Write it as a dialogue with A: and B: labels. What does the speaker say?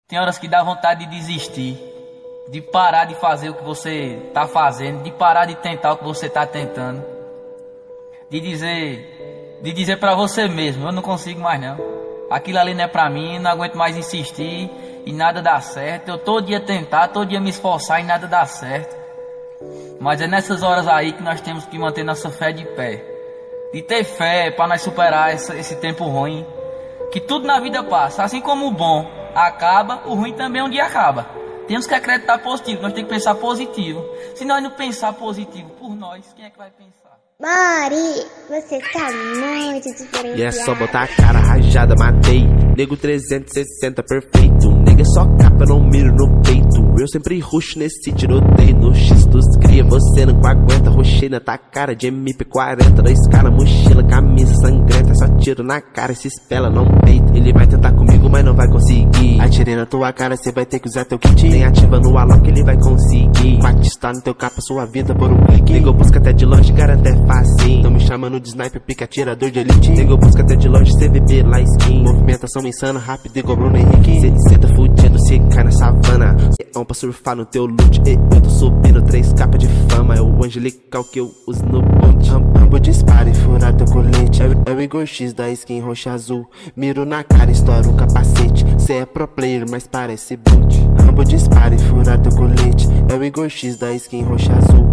A: Tem horas que dá vontade de desistir, de parar de fazer o que você tá fazendo, de parar de tentar o que você tá tentando, de dizer pra você mesmo, eu não consigo mais não. Aquilo ali não é pra mim, não aguento mais insistir e nada dá certo. Eu todo dia tentar, todo dia me esforçar e nada dá certo. Mas é nessas horas aí que nós temos que manter nossa fé de pé, de ter fé pra nós superar esse tempo ruim. Que tudo na vida passa, assim como o bom acaba, o ruim também um dia acaba. Temos que acreditar positivo, nós temos que pensar positivo. Se nós não pensar positivo por nós, quem é que vai pensar?
B: Mori, você tá muito diferenciado.
C: E é só botar a cara rajada, matei. Nego 360 perfeito. Nega só capa, não miro no peito. Eu sempre ruxo nesse tiroteio. No X dos cria, você não aguenta. Rochei na tua cara de MP40. 2K na mochila, camisa sangrenta. Só tiro na cara e se espela, não peito. Ele vai tentar comigo, mas não vai conseguir. Atirei na tua cara, cê vai ter que usar teu kit. Nem ativa no alok, ele vai conseguir. Batista no teu capa, sua vida por um clique. Nego busca até de longe, garante é fácil. Tão me chamando de sniper, pica atirador de elite. Nego busca até de longe, CVB lá skin. Movimentação insana, rápido igual Bruno Henrique. Cê tá fudido, cê cai na savana. Cê é um pra surfar no teu loot. Eu tô subindo 3 capas de fama. É o angelical que eu uso no ponte. Rambo dispara e furar teu colete. É o Igor X da skin roxa azul. Miro na cara, estoura o capacete. Cê é pro player, mas parece boot. Rambo dispara e furar teu colete. É o Igor X da skin roxa azul.